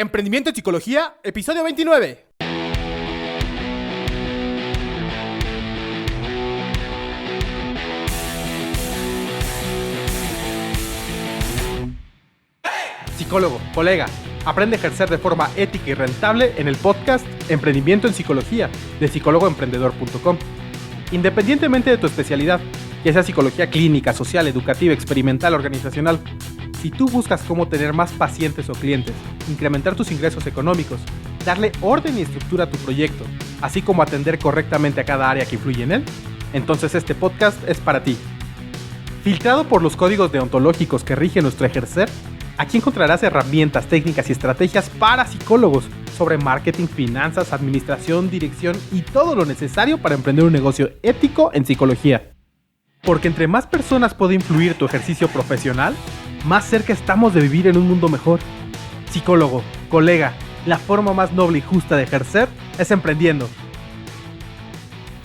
Emprendimiento en Psicología, episodio 29. Psicólogo, colega, aprende a ejercer de forma ética y rentable en el podcast Emprendimiento en Psicología de psicólogoemprendedor.com. Independientemente de tu especialidad, ya sea psicología clínica, social, educativa, experimental, organizacional, si tú buscas cómo tener más pacientes o clientes, incrementar tus ingresos económicos, darle orden y estructura a tu proyecto, así como atender correctamente a cada área que influye en él, entonces este podcast es para ti. Filtrado por los códigos deontológicos que rigen nuestro ejercer, aquí encontrarás herramientas, técnicas y estrategias para psicólogos sobre marketing, finanzas, administración, dirección y todo lo necesario para emprender un negocio ético en psicología. Porque entre más personas puede influir tu ejercicio profesional, más cerca estamos de vivir en un mundo mejor. Psicólogo, colega, la forma más noble y justa de ejercer es emprendiendo.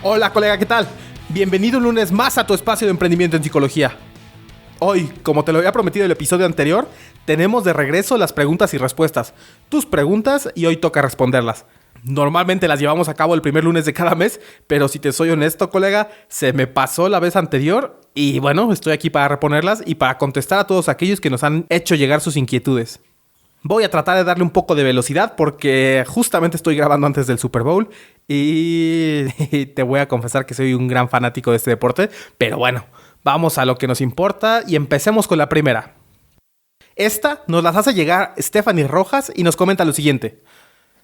Hola colega, ¿qué tal? Bienvenido un lunes más a tu espacio de emprendimiento en psicología. Hoy, como te lo había prometido en el episodio anterior, tenemos de regreso las preguntas y respuestas. Tus preguntas y hoy toca responderlas. Normalmente las llevamos a cabo el primer lunes de cada mes, pero si te soy honesto, colega, se me pasó la vez anterior y bueno, estoy aquí para reponerlas y para contestar a todos aquellos que nos han hecho llegar sus inquietudes. Voy a tratar de darle un poco de velocidad porque justamente estoy grabando antes del Super Bowl y te voy a confesar que soy un gran fanático de este deporte, pero bueno, vamos a lo que nos importa y empecemos con la primera. Esta nos las hace llegar Stephanie Rojas y nos comenta lo siguiente.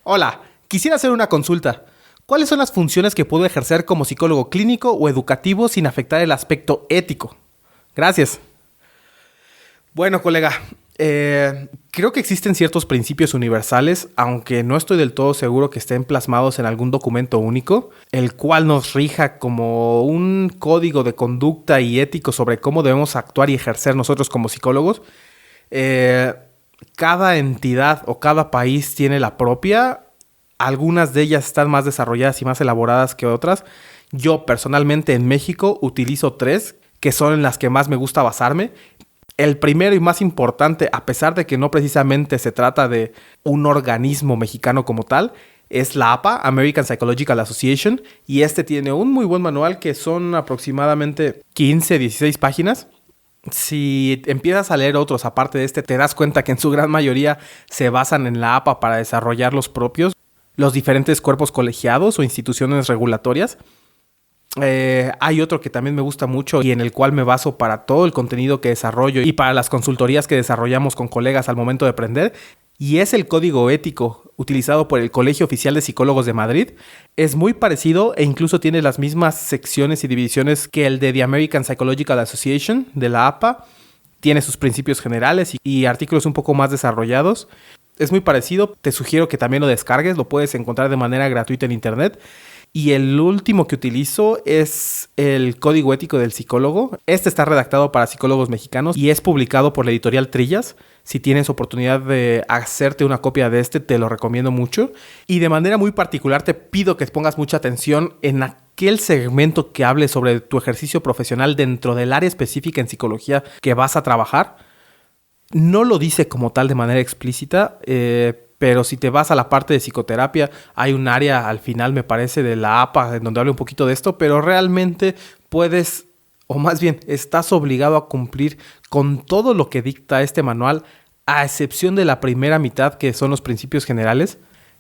Hola, quisiera hacer una consulta. ¿Cuáles son las funciones que puedo ejercer como psicólogo clínico o educativo sin afectar el aspecto ético? Gracias. Bueno, colega, creo que existen ciertos principios universales, aunque no estoy del todo seguro que estén plasmados en algún documento único, el cual nos rija como un código de conducta y ético sobre cómo debemos actuar y ejercer nosotros como psicólogos. Cada entidad o cada país tiene la propia. Algunas de ellas están más desarrolladas y más elaboradas que otras. Yo personalmente en México utilizo 3, que son en las que más me gusta basarme. El primero y más importante, a pesar de que no precisamente se trata de un organismo mexicano como tal, es la APA, American Psychological Association, y este tiene un muy buen manual que son aproximadamente 15, 16 páginas. Si empiezas a leer otros aparte de este, te das cuenta que en su gran mayoría se basan en la APA para desarrollar los propios, los diferentes cuerpos colegiados o instituciones regulatorias. Hay otro que también me gusta mucho y en el cual me baso para todo el contenido que desarrollo y para las consultorías que desarrollamos con colegas al momento de aprender, y es el código ético utilizado por el Colegio Oficial de Psicólogos de Madrid. Es muy parecido e incluso tiene las mismas secciones y divisiones que el de The American Psychological Association de la APA. Tiene sus principios generales y artículos un poco más desarrollados. Es muy parecido, te sugiero que también lo descargues, lo puedes encontrar de manera gratuita en internet. Y el último que utilizo es el Código Ético del Psicólogo. Este está redactado para psicólogos mexicanos y es publicado por la editorial Trillas. Si tienes oportunidad de hacerte una copia de este, te lo recomiendo mucho. Y de manera muy particular te pido que pongas mucha atención en aquel segmento que hable sobre tu ejercicio profesional dentro del área específica en psicología que vas a trabajar. No lo dice como tal de manera explícita, pero si te vas a la parte de psicoterapia, hay un área al final, me parece, de la APA, en donde habla un poquito de esto, pero realmente puedes, o más bien, estás obligado a cumplir con todo lo que dicta este manual, a excepción de la primera mitad, que son los principios generales,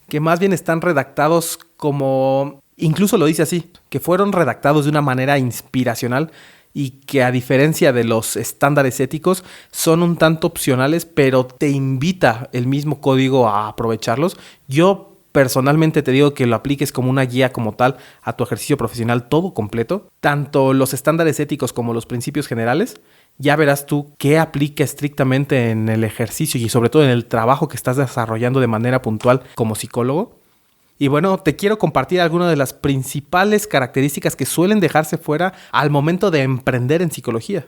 que más bien están redactados como, incluso lo dice así, que fueron redactados de una manera inspiracional, y que a diferencia de los estándares éticos son un tanto opcionales, pero te invita el mismo código a aprovecharlos. Yo personalmente te digo que lo apliques como una guía como tal a tu ejercicio profesional todo completo, tanto los estándares éticos como los principios generales. Ya verás tú qué aplica estrictamente en el ejercicio y sobre todo en el trabajo que estás desarrollando de manera puntual como psicólogo. Y bueno, te quiero compartir algunas de las principales características que suelen dejarse fuera al momento de emprender en psicología.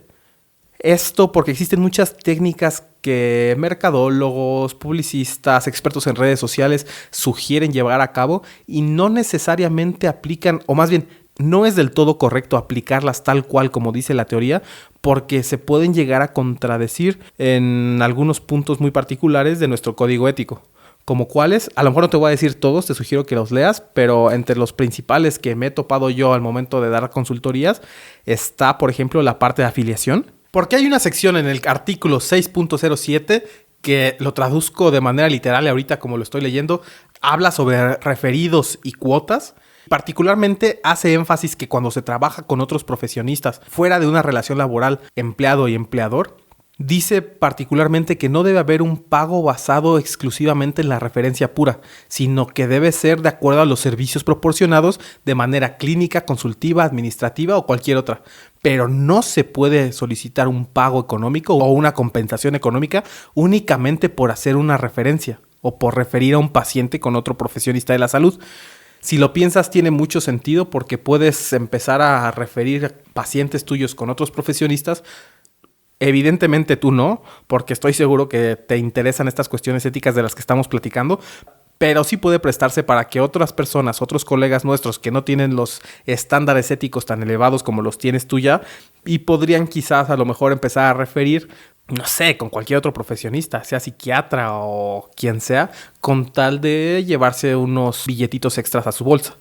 Esto porque existen muchas técnicas que mercadólogos, publicistas, expertos en redes sociales sugieren llevar a cabo y no necesariamente aplican, o más bien, no es del todo correcto aplicarlas tal cual como dice la teoría, porque se pueden llegar a contradecir en algunos puntos muy particulares de nuestro código ético. ¿Como cuáles? A lo mejor no te voy a decir todos, te sugiero que los leas, pero entre los principales que me he topado yo al momento de dar consultorías está, por ejemplo, la parte de afiliación. Porque hay una sección en el artículo 6.07 que lo traduzco de manera literal y ahorita como lo estoy leyendo, habla sobre referidos y cuotas. Particularmente hace énfasis que cuando se trabaja con otros profesionistas fuera de una relación laboral empleado y empleador, dice particularmente que no debe haber un pago basado exclusivamente en la referencia pura, sino que debe ser de acuerdo a los servicios proporcionados de manera clínica, consultiva, administrativa o cualquier otra. Pero no se puede solicitar un pago económico o una compensación económica únicamente por hacer una referencia o por referir a un paciente con otro profesionista de la salud. Si lo piensas, tiene mucho sentido porque puedes empezar a referir pacientes tuyos con otros profesionistas. Evidentemente tú no, porque estoy seguro que te interesan estas cuestiones éticas de las que estamos platicando, pero sí puede prestarse para que otras personas, otros colegas nuestros que no tienen los estándares éticos tan elevados como los tienes tú ya, y podrían quizás a lo mejor empezar a referir, no sé, con cualquier otro profesionista, sea psiquiatra o quien sea, con tal de llevarse unos billetitos extras a su bolsa.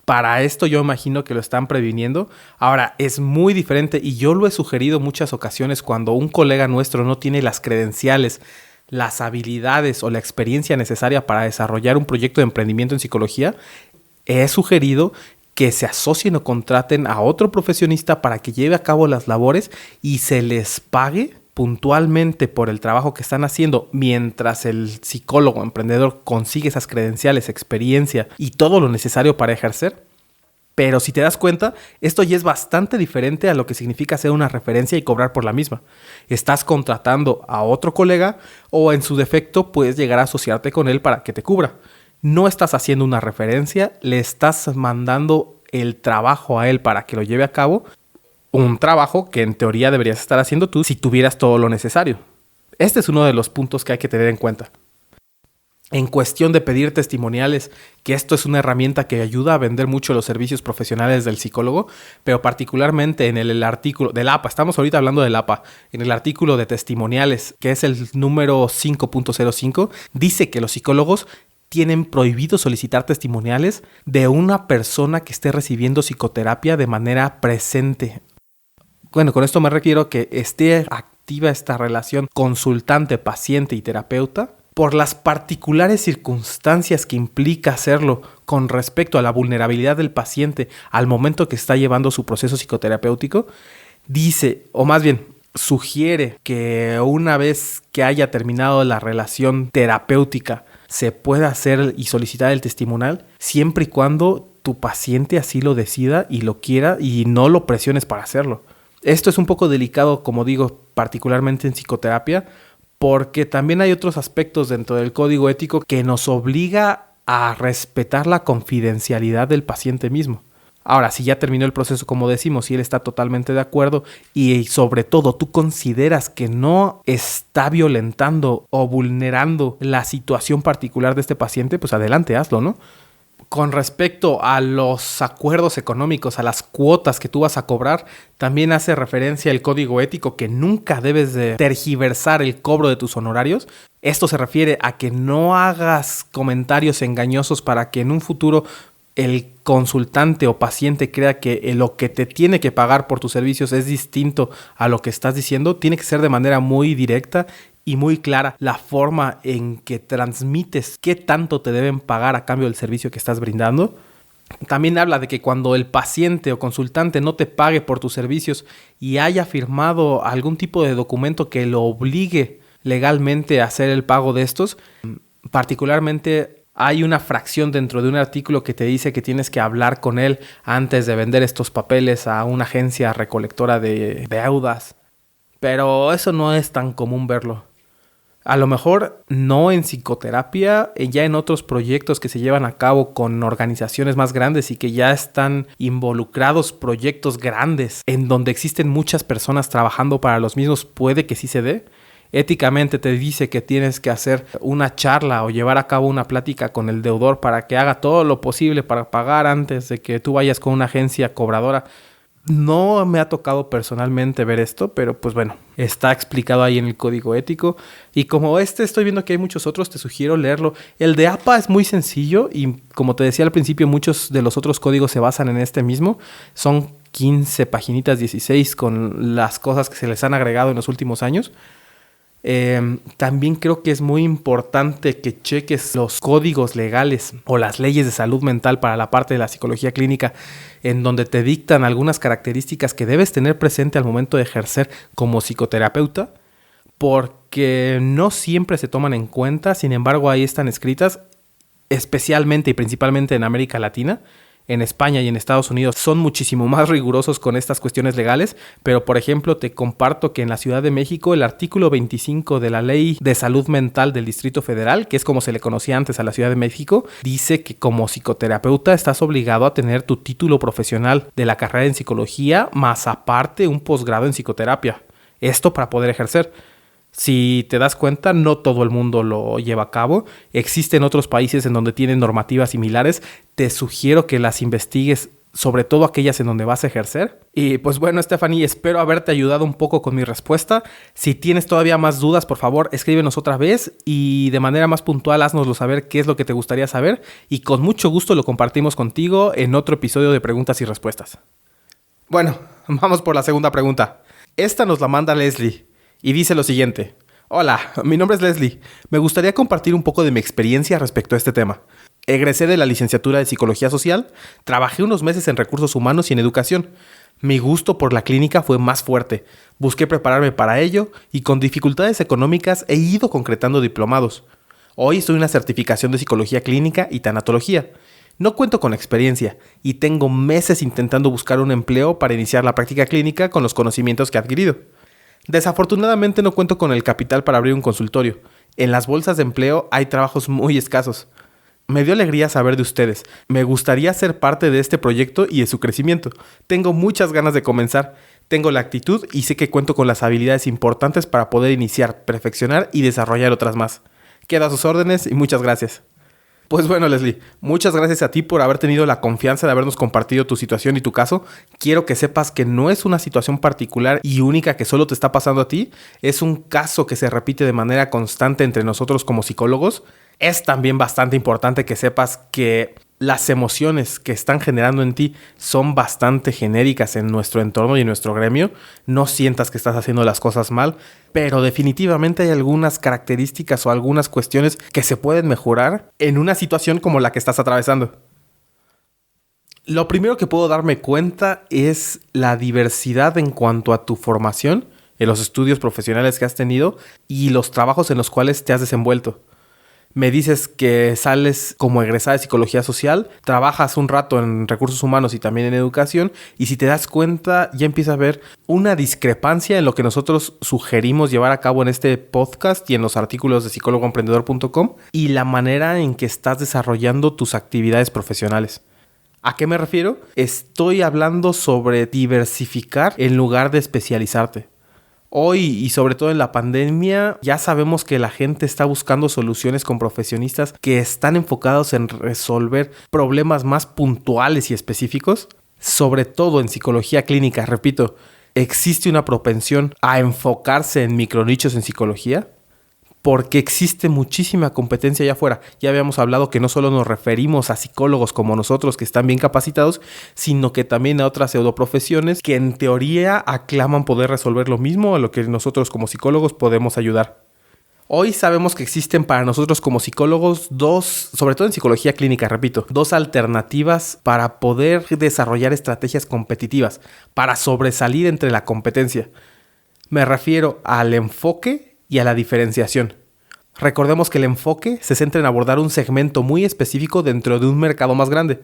Para esto yo imagino que lo están previniendo. Ahora, es muy diferente y yo lo he sugerido muchas ocasiones cuando un colega nuestro no tiene las credenciales, las habilidades o la experiencia necesaria para desarrollar un proyecto de emprendimiento en psicología. He sugerido que se asocien o contraten a otro profesionista para que lleve a cabo las labores y se les pague puntualmente por el trabajo que están haciendo mientras el psicólogo emprendedor consigue esas credenciales, experiencia y todo lo necesario para ejercer. Pero si te das cuenta, esto ya es bastante diferente a lo que significa hacer una referencia y cobrar por la misma. Estás contratando a otro colega o en su defecto puedes llegar a asociarte con él para que te cubra. No estás haciendo una referencia, le estás mandando el trabajo a él para que lo lleve a cabo. Un trabajo que en teoría deberías estar haciendo tú si tuvieras todo lo necesario. Este es uno de los puntos que hay que tener en cuenta. En cuestión de pedir testimoniales, que esto es una herramienta que ayuda a vender mucho los servicios profesionales del psicólogo, pero particularmente en el artículo del APA, estamos ahorita hablando del APA, en el artículo de testimoniales, que es el número 5.05, dice que los psicólogos tienen prohibido solicitar testimoniales de una persona que esté recibiendo psicoterapia de manera presente. Bueno, con esto me refiero a que esté activa esta relación consultante, paciente y terapeuta por las particulares circunstancias que implica hacerlo con respecto a la vulnerabilidad del paciente al momento que está llevando su proceso psicoterapéutico. Dice, o más bien, sugiere que una vez que haya terminado la relación terapéutica se pueda hacer y solicitar el testimonial siempre y cuando tu paciente así lo decida y lo quiera y no lo presiones para hacerlo. Esto es un poco delicado, como digo, particularmente en psicoterapia, porque también hay otros aspectos dentro del código ético que nos obliga a respetar la confidencialidad del paciente mismo. Ahora, si ya terminó el proceso, como decimos, si él está totalmente de acuerdo y sobre todo tú consideras que no está violentando o vulnerando la situación particular de este paciente, pues adelante, hazlo, ¿no? Con respecto a los acuerdos económicos, a las cuotas que tú vas a cobrar, también hace referencia el código ético que nunca debes de tergiversar el cobro de tus honorarios. Esto se refiere a que no hagas comentarios engañosos para que en un futuro el consultante o paciente crea que lo que te tiene que pagar por tus servicios es distinto a lo que estás diciendo. Tiene que ser de manera muy directa y muy clara la forma en que transmites qué tanto te deben pagar a cambio del servicio que estás brindando. También habla de que cuando el paciente o consultante no te pague por tus servicios y haya firmado algún tipo de documento que lo obligue legalmente a hacer el pago de estos, particularmente hay una fracción dentro de un artículo que te dice que tienes que hablar con él antes de vender estos papeles a una agencia recolectora de deudas. Pero eso no es tan común verlo. A lo mejor no en psicoterapia, ya en otros proyectos que se llevan a cabo con organizaciones más grandes y que ya están involucrados proyectos grandes en donde existen muchas personas trabajando para los mismos, puede que sí se dé. Éticamente te dice que tienes que hacer una charla o llevar a cabo una plática con el deudor para que haga todo lo posible para pagar antes de que tú vayas con una agencia cobradora. No me ha tocado personalmente ver esto, pero pues bueno, está explicado ahí en el código ético. Y como estoy viendo que hay muchos otros, te sugiero leerlo. El de APA es muy sencillo y como te decía al principio, muchos de los otros códigos se basan en este mismo. Son 15 paginitas, 16 con las cosas que se les han agregado en los últimos años. También creo que es muy importante que cheques los códigos legales o las leyes de salud mental para la parte de la psicología clínica, en donde te dictan algunas características que debes tener presente al momento de ejercer como psicoterapeuta, porque no siempre se toman en cuenta. Sin embargo, ahí están escritas, especialmente y principalmente en América Latina. En España y en Estados Unidos son muchísimo más rigurosos con estas cuestiones legales, pero por ejemplo te comparto que en la Ciudad de México el artículo 25 de la Ley de Salud Mental del Distrito Federal, que es como se le conocía antes a la Ciudad de México, dice que como psicoterapeuta estás obligado a tener tu título profesional de la carrera en psicología, más aparte un posgrado en psicoterapia. Esto para poder ejercer. Si te das cuenta, no todo el mundo lo lleva a cabo. Existen otros países en donde tienen normativas similares. Te sugiero que las investigues, sobre todo aquellas en donde vas a ejercer. Y pues bueno, Stephanie, espero haberte ayudado un poco con mi respuesta. Si tienes todavía más dudas, por favor, escríbenos otra vez y de manera más puntual haznoslo saber qué es lo que te gustaría saber y con mucho gusto lo compartimos contigo en otro episodio de Preguntas y Respuestas. Bueno, vamos por la segunda pregunta. Esta nos la manda Leslie. Y dice lo siguiente: hola, mi nombre es Leslie. Me gustaría compartir un poco de mi experiencia respecto a este tema. Egresé de la licenciatura de Psicología Social, trabajé unos meses en Recursos Humanos y en Educación. Mi gusto por la clínica fue más fuerte. Busqué prepararme para ello y con dificultades económicas he ido concretando diplomados. Hoy estoy en una certificación de Psicología Clínica y Tanatología. No cuento con experiencia y tengo meses intentando buscar un empleo para iniciar la práctica clínica con los conocimientos que he adquirido. Desafortunadamente no cuento con el capital para abrir un consultorio. En las bolsas de empleo hay trabajos muy escasos. Me dio alegría saber de ustedes. Me gustaría ser parte de este proyecto y de su crecimiento. Tengo muchas ganas de comenzar. Tengo la actitud y sé que cuento con las habilidades importantes para poder iniciar, perfeccionar y desarrollar otras más. Quedo a sus órdenes y muchas gracias. Pues bueno, Leslie, muchas gracias a ti por haber tenido la confianza de habernos compartido tu situación y tu caso. Quiero que sepas que no es una situación particular y única que solo te está pasando a ti. Es un caso que se repite de manera constante entre nosotros como psicólogos. Es también bastante importante que sepas que las emociones que están generando en ti son bastante genéricas en nuestro entorno y en nuestro gremio. No sientas que estás haciendo las cosas mal, pero definitivamente hay algunas características o algunas cuestiones que se pueden mejorar en una situación como la que estás atravesando. Lo primero que puedo darme cuenta es la diversidad en cuanto a tu formación, en los estudios profesionales que has tenido y los trabajos en los cuales te has desenvuelto. Me dices que sales como egresada de Psicología Social, trabajas un rato en Recursos Humanos y también en Educación, y si te das cuenta ya empieza a haber una discrepancia en lo que nosotros sugerimos llevar a cabo en este podcast y en los artículos de psicólogoemprendedor.com y la manera en que estás desarrollando tus actividades profesionales. ¿A qué me refiero? Estoy hablando sobre diversificar en lugar de especializarte. Hoy y sobre todo en la pandemia ya sabemos que la gente está buscando soluciones con profesionistas que están enfocados en resolver problemas más puntuales y específicos. Sobre todo en psicología clínica, repito, ¿existe una propensión a enfocarse en micronichos en psicología? Porque existe muchísima competencia allá afuera. Ya habíamos hablado que no solo nos referimos a psicólogos como nosotros que están bien capacitados, sino que también a otras pseudoprofesiones que en teoría aclaman poder resolver lo mismo a lo que nosotros como psicólogos podemos ayudar. Hoy sabemos que existen para nosotros como psicólogos sobre todo en psicología clínica, repito, dos alternativas para poder desarrollar estrategias competitivas, para sobresalir entre la competencia. Me refiero al enfoque y a la diferenciación. Recordemos que el enfoque se centra en abordar un segmento muy específico dentro de un mercado más grande.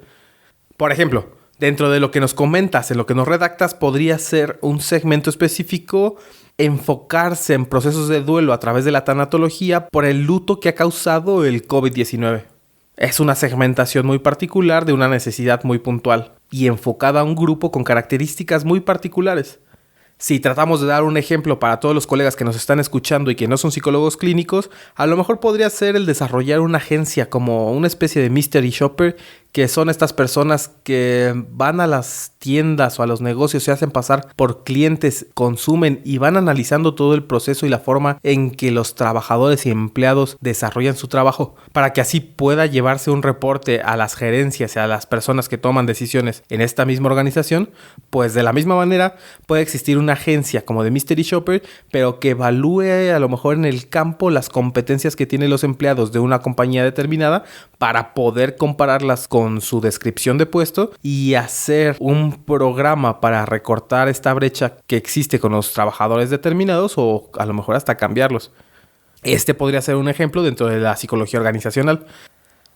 Por ejemplo, dentro de lo que nos comentas, en lo que nos redactas, podría ser un segmento específico, enfocarse en procesos de duelo a través de la tanatología por el luto que ha causado el COVID-19. Es una segmentación muy particular de una necesidad muy puntual y enfocada a un grupo con características muy particulares. Si tratamos de dar un ejemplo para todos los colegas que nos están escuchando y que no son psicólogos clínicos, a lo mejor podría ser el desarrollar una agencia como una especie de mystery shopper que son estas personas que van a las tiendas o a los negocios, se hacen pasar por clientes, consumen y van analizando todo el proceso y la forma en que los trabajadores y empleados desarrollan su trabajo, para que así pueda llevarse un reporte a las gerencias y a las personas que toman decisiones en esta misma organización. Pues de la misma manera puede existir una agencia como de Mystery Shopper, pero que evalúe a lo mejor en el campo las competencias que tienen los empleados de una compañía determinada para poder compararlas con su descripción de puesto y hacer un programa para recortar esta brecha que existe con los trabajadores determinados, o a lo mejor hasta cambiarlos. Este podría ser un ejemplo dentro de la psicología organizacional.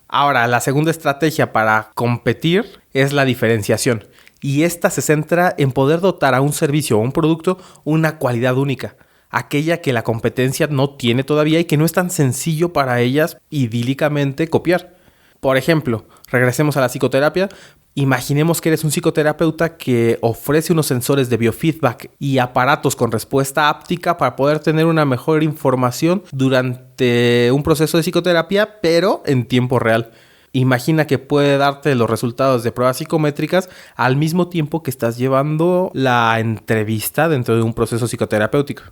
Ahora, la segunda estrategia para competir es la diferenciación, y esta se centra en poder dotar a un servicio o un producto una cualidad única, aquella que la competencia no tiene todavía y que no es tan sencillo para ellas idílicamente copiar. Por ejemplo, regresemos a la psicoterapia. Imaginemos que eres un psicoterapeuta que ofrece unos sensores de biofeedback y aparatos con respuesta áptica para poder tener una mejor información durante un proceso de psicoterapia, pero en tiempo real. Imagina que puede darte los resultados de pruebas psicométricas al mismo tiempo que estás llevando la entrevista dentro de un proceso psicoterapéutico.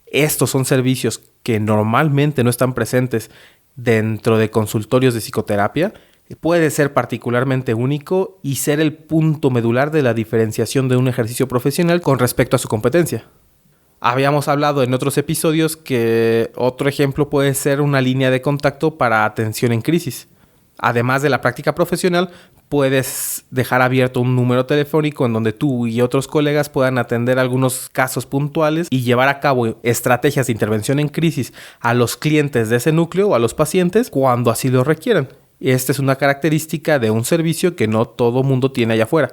Estos son servicios que normalmente no están presentes dentro de consultorios de psicoterapia. Puede ser particularmente único y ser el punto medular de la diferenciación de un ejercicio profesional con respecto a su competencia. Habíamos hablado en otros episodios que otro ejemplo puede ser una línea de contacto para atención en crisis. Además de la práctica profesional, puedes dejar abierto un número telefónico en donde tú y otros colegas puedan atender algunos casos puntuales y llevar a cabo estrategias de intervención en crisis a los clientes de ese núcleo o a los pacientes cuando así lo requieran. Esta es una característica de un servicio que no todo mundo tiene allá afuera.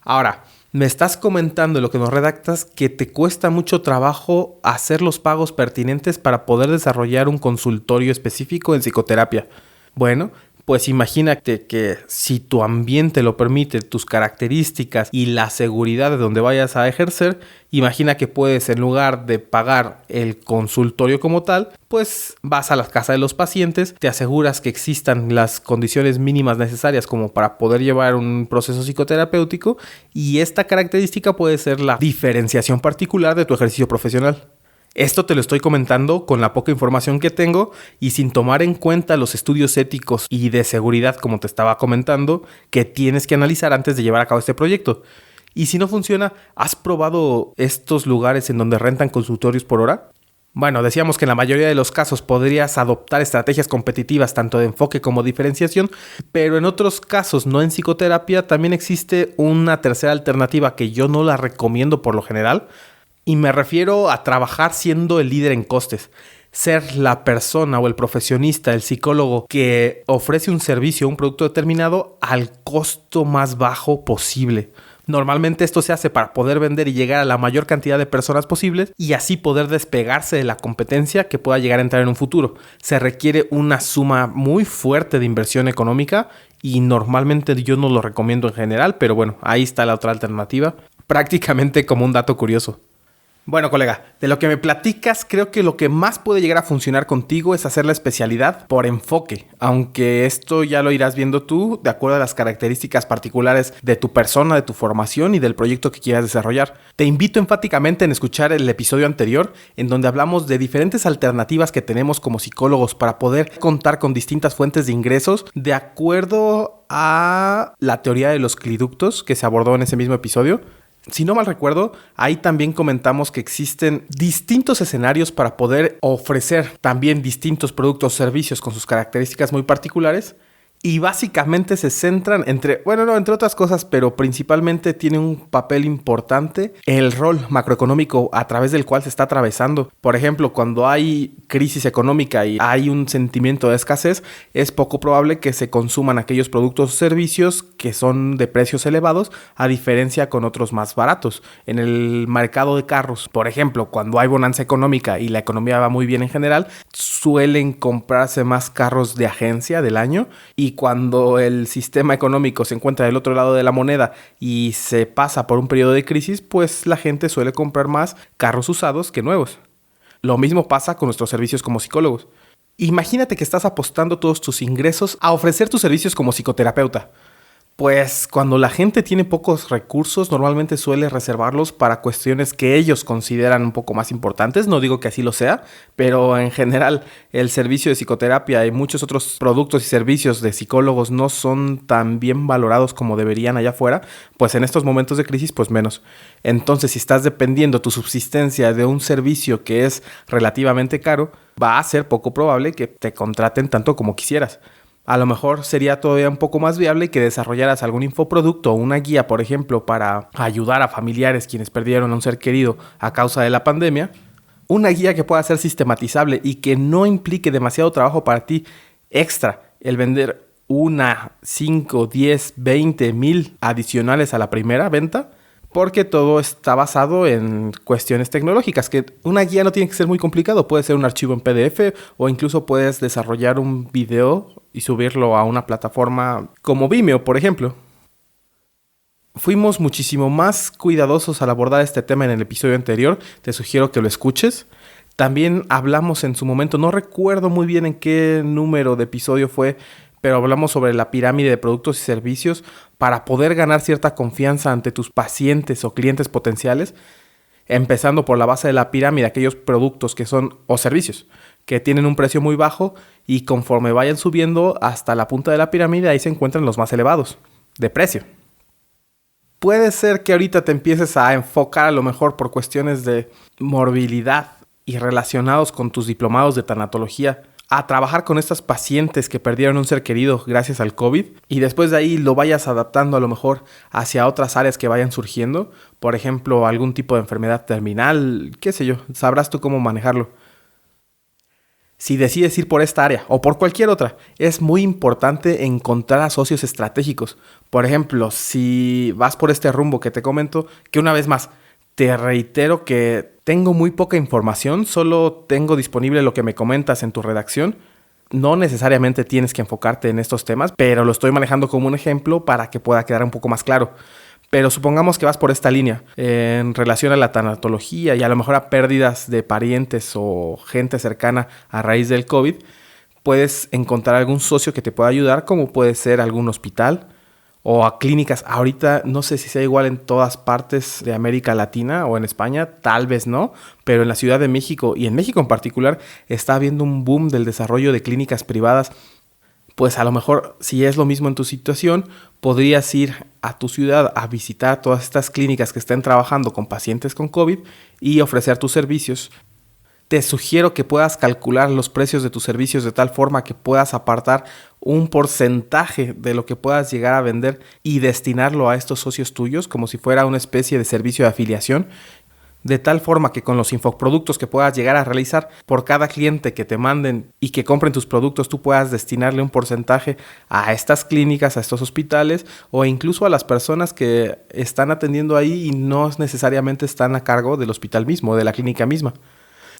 Ahora, me estás comentando en lo que nos redactas que te cuesta mucho trabajo hacer los pagos pertinentes para poder desarrollar un consultorio específico en psicoterapia. Bueno, pues imagínate que si tu ambiente lo permite, tus características y la seguridad de donde vayas a ejercer, imagina que puedes, en lugar de pagar el consultorio como tal, pues vas a la casa de los pacientes, te aseguras que existan las condiciones mínimas necesarias como para poder llevar un proceso psicoterapéutico, y esta característica puede ser la diferenciación particular de tu ejercicio profesional. Esto te lo estoy comentando con la poca información que tengo y sin tomar en cuenta los estudios éticos y de seguridad, como te estaba comentando, que tienes que analizar antes de llevar a cabo este proyecto. Y si no funciona, ¿has probado estos lugares en donde rentan consultorios por hora? Bueno, decíamos que en la mayoría de los casos podrías adoptar estrategias competitivas tanto de enfoque como diferenciación, pero en otros casos, no en psicoterapia, también existe una tercera alternativa que yo no la recomiendo por lo general. Y me refiero a trabajar siendo el líder en costes. Ser la persona o el profesionista, el psicólogo que ofrece un servicio o un producto determinado al costo más bajo posible. Normalmente esto se hace para poder vender y llegar a la mayor cantidad de personas posibles y así poder despegarse de la competencia que pueda llegar a entrar en un futuro. Se requiere una suma muy fuerte de inversión económica y normalmente yo no lo recomiendo en general, pero bueno, ahí está la otra alternativa, prácticamente como un dato curioso. Bueno, colega, de lo que me platicas, creo que lo que más puede llegar a funcionar contigo es hacer la especialidad por enfoque, aunque esto ya lo irás viendo tú de acuerdo a las características particulares de tu persona, de tu formación y del proyecto que quieras desarrollar. Te invito enfáticamente en escuchar el episodio anterior, en donde hablamos de diferentes alternativas que tenemos como psicólogos para poder contar con distintas fuentes de ingresos de acuerdo a la teoría de los cliductos que se abordó en ese mismo episodio. Si no mal recuerdo, ahí también comentamos que existen distintos escenarios para poder ofrecer también distintos productos o servicios con sus características muy particulares. Y básicamente se centran entre otras cosas, pero principalmente tiene un papel importante el rol macroeconómico a través del cual se está atravesando. Por ejemplo, cuando hay crisis económica y hay un sentimiento de escasez, es poco probable que se consuman aquellos productos o servicios que son de precios elevados, a diferencia con otros más baratos. En el mercado de carros, por ejemplo, cuando hay bonanza económica y la economía va muy bien en general, suelen comprarse más carros de agencia del año, y cuando el sistema económico se encuentra del otro lado de la moneda y se pasa por un periodo de crisis, pues la gente suele comprar más carros usados que nuevos. Lo mismo pasa con nuestros servicios como psicólogos. Imagínate que estás apostando todos tus ingresos a ofrecer tus servicios como psicoterapeuta. Pues cuando la gente tiene pocos recursos, normalmente suele reservarlos para cuestiones que ellos consideran un poco más importantes. No digo que así lo sea, pero en general el servicio de psicoterapia y muchos otros productos y servicios de psicólogos no son tan bien valorados como deberían allá afuera. Pues en estos momentos de crisis, pues menos. Entonces, si estás dependiendo tu subsistencia de un servicio que es relativamente caro, va a ser poco probable que te contraten tanto como quisieras. A lo mejor sería todavía un poco más viable que desarrollaras algún infoproducto o una guía, por ejemplo, para ayudar a familiares quienes perdieron a un ser querido a causa de la pandemia. Una guía que pueda ser sistematizable y que no implique demasiado trabajo para ti extra el vender 5, 10, 20, 1000 adicionales a la primera venta. Porque todo está basado en cuestiones tecnológicas, que una guía no tiene que ser muy complicado. Puede ser un archivo en PDF o incluso puedes desarrollar un video y subirlo a una plataforma como Vimeo, por ejemplo. Fuimos muchísimo más cuidadosos al abordar este tema en el episodio anterior. Te sugiero que lo escuches. También hablamos en su momento, no recuerdo muy bien en qué número de episodio fue, pero hablamos sobre la pirámide de productos y servicios para poder ganar cierta confianza ante tus pacientes o clientes potenciales, empezando por la base de la pirámide, aquellos productos que son o servicios que tienen un precio muy bajo y conforme vayan subiendo hasta la punta de la pirámide, ahí se encuentran los más elevados de precio. Puede ser que ahorita te empieces a enfocar a lo mejor por cuestiones de morbilidad y relacionados con tus diplomados de tanatología a trabajar con estas pacientes que perdieron un ser querido gracias al COVID y después de ahí lo vayas adaptando a lo mejor hacia otras áreas que vayan surgiendo, por ejemplo, algún tipo de enfermedad terminal, qué sé yo, sabrás tú cómo manejarlo. Si decides ir por esta área o por cualquier otra, es muy importante encontrar a socios estratégicos. Por ejemplo, si vas por este rumbo que te comento, que una vez más, te reitero que tengo muy poca información, solo tengo disponible lo que me comentas en tu redacción. No necesariamente tienes que enfocarte en estos temas, pero lo estoy manejando como un ejemplo para que pueda quedar un poco más claro. Pero supongamos que vas por esta línea en relación a la tanatología y a lo mejor a pérdidas de parientes o gente cercana a raíz del COVID. Puedes encontrar algún socio que te pueda ayudar, como puede ser algún hospital o a clínicas. Ahorita no sé si sea igual en todas partes de América Latina o en España, tal vez no, pero en la Ciudad de México y en México en particular está habiendo un boom del desarrollo de clínicas privadas. Pues a lo mejor si es lo mismo en tu situación, podrías ir a tu ciudad a visitar todas estas clínicas que estén trabajando con pacientes con COVID y ofrecer tus servicios. Te sugiero que puedas calcular los precios de tus servicios de tal forma que puedas apartar un porcentaje de lo que puedas llegar a vender y destinarlo a estos socios tuyos como si fuera una especie de servicio de afiliación, de tal forma que con los infoproductos que puedas llegar a realizar por cada cliente que te manden y que compren tus productos, tú puedas destinarle un porcentaje a estas clínicas, a estos hospitales o incluso a las personas que están atendiendo ahí y no necesariamente están a cargo del hospital mismo, de la clínica misma.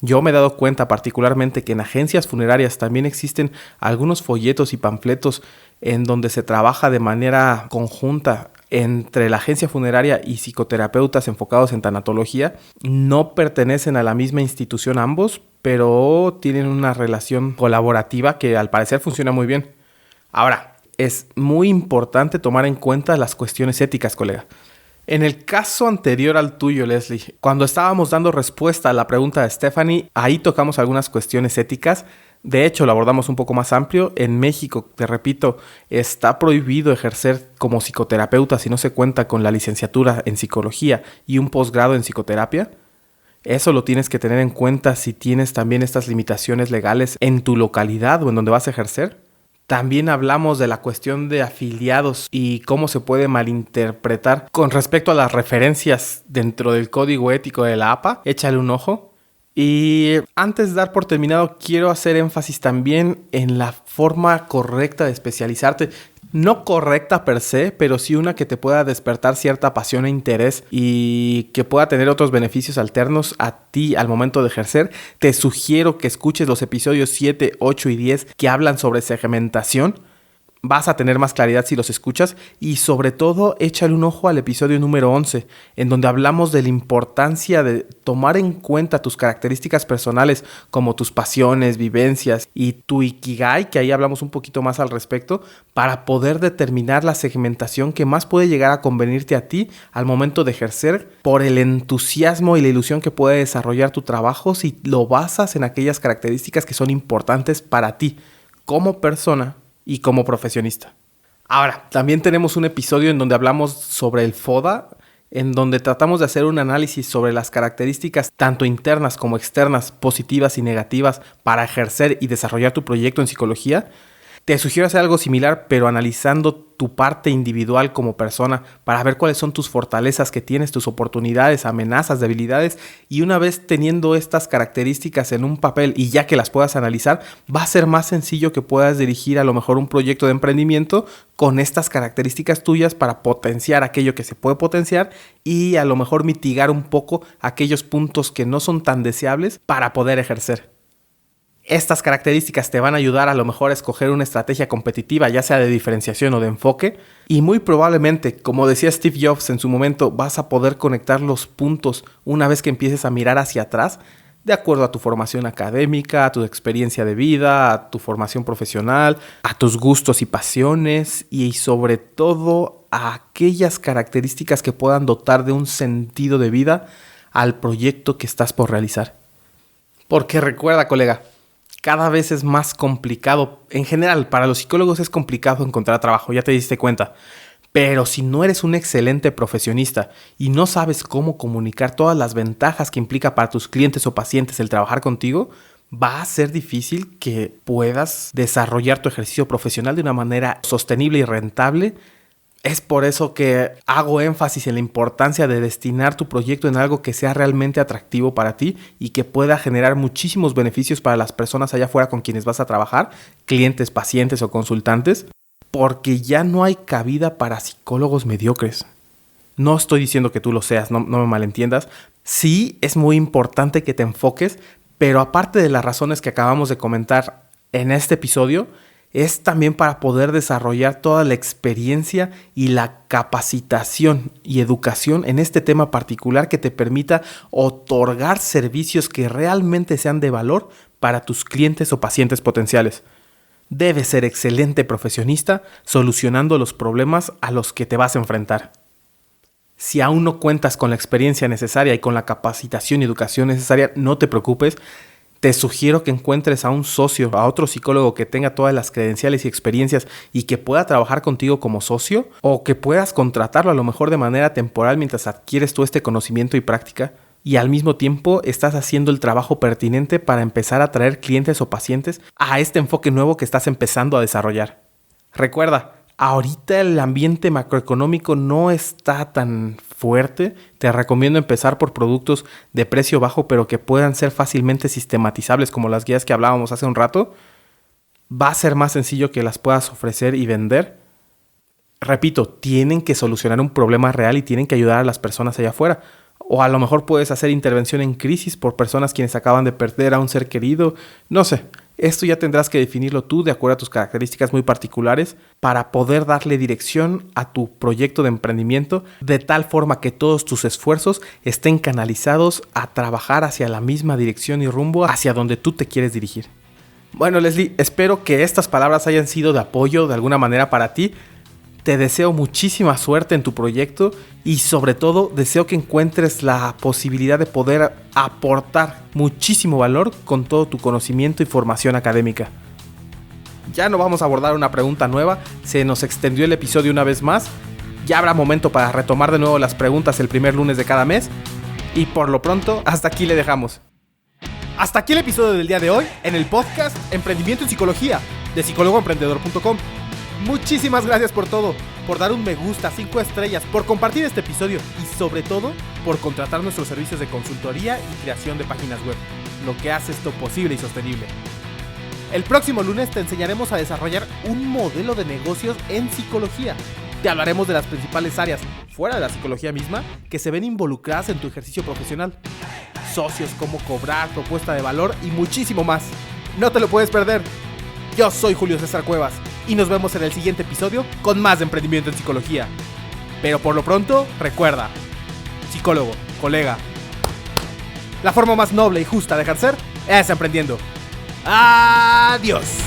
Yo me he dado cuenta particularmente que en agencias funerarias también existen algunos folletos y panfletos en donde se trabaja de manera conjunta entre la agencia funeraria y psicoterapeutas enfocados en tanatología. No pertenecen a la misma institución ambos, pero tienen una relación colaborativa que al parecer funciona muy bien. Ahora, es muy importante tomar en cuenta las cuestiones éticas, colega. En el caso anterior al tuyo, Leslie, cuando estábamos dando respuesta a la pregunta de Stephanie, ahí tocamos algunas cuestiones éticas. De hecho, lo abordamos un poco más amplio. En México, te repito, está prohibido ejercer como psicoterapeuta si no se cuenta con la licenciatura en psicología y un posgrado en psicoterapia. Eso lo tienes que tener en cuenta si tienes también estas limitaciones legales en tu localidad o en donde vas a ejercer. También hablamos de la cuestión de afiliados y cómo se puede malinterpretar con respecto a las referencias dentro del código ético de la APA. Échale un ojo. Y antes de dar por terminado, quiero hacer énfasis también en la forma correcta de especializarte. No correcta per se, pero sí una que te pueda despertar cierta pasión e interés y que pueda tener otros beneficios alternos a ti al momento de ejercer. Te sugiero que escuches los episodios 7, 8 y 10 que hablan sobre segmentación. Vas a tener más claridad si los escuchas y sobre todo échale un ojo al episodio número 11, en donde hablamos de la importancia de tomar en cuenta tus características personales como tus pasiones, vivencias y tu Ikigai, que ahí hablamos un poquito más al respecto, para poder determinar la segmentación que más puede llegar a convenirte a ti al momento de ejercer por el entusiasmo y la ilusión que puede desarrollar tu trabajo si lo basas en aquellas características que son importantes para ti como persona y como profesionista. Ahora, también tenemos un episodio en donde hablamos sobre el FODA, en donde tratamos de hacer un análisis sobre las características tanto internas como externas, positivas y negativas, para ejercer y desarrollar tu proyecto en psicología. Te sugiero hacer algo similar, pero analizando tu parte individual como persona para ver cuáles son tus fortalezas que tienes, tus oportunidades, amenazas, debilidades. Y una vez teniendo estas características en un papel y ya que las puedas analizar, va a ser más sencillo que puedas dirigir a lo mejor un proyecto de emprendimiento con estas características tuyas para potenciar aquello que se puede potenciar y a lo mejor mitigar un poco aquellos puntos que no son tan deseables para poder ejercer. Estas características te van a ayudar a lo mejor a escoger una estrategia competitiva, ya sea de diferenciación o de enfoque, y muy probablemente, como decía Steve Jobs en su momento, vas a poder conectar los puntos una vez que empieces a mirar hacia atrás, de acuerdo a tu formación académica, a tu experiencia de vida, a tu formación profesional, a tus gustos y pasiones, y sobre todo a aquellas características que puedan dotar de un sentido de vida al proyecto que estás por realizar. Porque recuerda, colega, cada vez es más complicado. En general, para los psicólogos es complicado encontrar trabajo, ya te diste cuenta. Pero si no eres un excelente profesionista y no sabes cómo comunicar todas las ventajas que implica para tus clientes o pacientes el trabajar contigo, va a ser difícil que puedas desarrollar tu ejercicio profesional de una manera sostenible y rentable. Es por eso que hago énfasis en la importancia de destinar tu proyecto en algo que sea realmente atractivo para ti y que pueda generar muchísimos beneficios para las personas allá afuera con quienes vas a trabajar, clientes, pacientes o consultantes, porque ya no hay cabida para psicólogos mediocres. No estoy diciendo que tú lo seas, no me malentiendas. Sí, es muy importante que te enfoques, pero aparte de las razones que acabamos de comentar en este episodio, es también para poder desarrollar toda la experiencia y la capacitación y educación en este tema particular que te permita otorgar servicios que realmente sean de valor para tus clientes o pacientes potenciales. Debes ser excelente profesionista solucionando los problemas a los que te vas a enfrentar. Si aún no cuentas con la experiencia necesaria y con la capacitación y educación necesaria, no te preocupes. Te sugiero que encuentres a un socio, a otro psicólogo que tenga todas las credenciales y experiencias y que pueda trabajar contigo como socio, o que puedas contratarlo a lo mejor de manera temporal mientras adquieres tú este conocimiento y práctica, y al mismo tiempo estás haciendo el trabajo pertinente para empezar a atraer clientes o pacientes a este enfoque nuevo que estás empezando a desarrollar. Recuerda, ahorita el ambiente macroeconómico no está tan fuerte. Te recomiendo empezar por productos de precio bajo, pero que puedan ser fácilmente sistematizables, como las guías que hablábamos hace un rato. Va a ser más sencillo que las puedas ofrecer y vender. Repito, tienen que solucionar un problema real y tienen que ayudar a las personas allá afuera. O a lo mejor puedes hacer intervención en crisis por personas quienes acaban de perder a un ser querido. No sé. Esto ya tendrás que definirlo tú de acuerdo a tus características muy particulares para poder darle dirección a tu proyecto de emprendimiento de tal forma que todos tus esfuerzos estén canalizados a trabajar hacia la misma dirección y rumbo hacia donde tú te quieres dirigir. Bueno, Leslie, espero que estas palabras hayan sido de apoyo de alguna manera para ti. Te deseo muchísima suerte en tu proyecto y sobre todo deseo que encuentres la posibilidad de poder aportar muchísimo valor con todo tu conocimiento y formación académica. Ya no vamos a abordar una pregunta nueva, se nos extendió el episodio una vez más. Ya habrá momento para retomar de nuevo las preguntas el primer lunes de cada mes. Y por lo pronto, hasta aquí le dejamos. Hasta aquí el episodio del día de hoy en el podcast Emprendimiento y Psicología de psicólogoemprendedor.com. Muchísimas gracias por todo, por dar un me gusta, 5 estrellas, por compartir este episodio y sobre todo por contratar nuestros servicios de consultoría y creación de páginas web, lo que hace esto posible y sostenible. El próximo lunes te enseñaremos a desarrollar un modelo de negocios en psicología. Te hablaremos de las principales áreas, fuera de la psicología misma, que se ven involucradas en tu ejercicio profesional. Socios, cómo cobrar, propuesta de valor y muchísimo más. No te lo puedes perder. Yo soy Julio César Cuevas y nos vemos en el siguiente episodio con más de emprendimiento en psicología. Pero por lo pronto, recuerda, psicólogo, colega, la forma más noble y justa de ejercer es emprendiendo. ¡Adiós!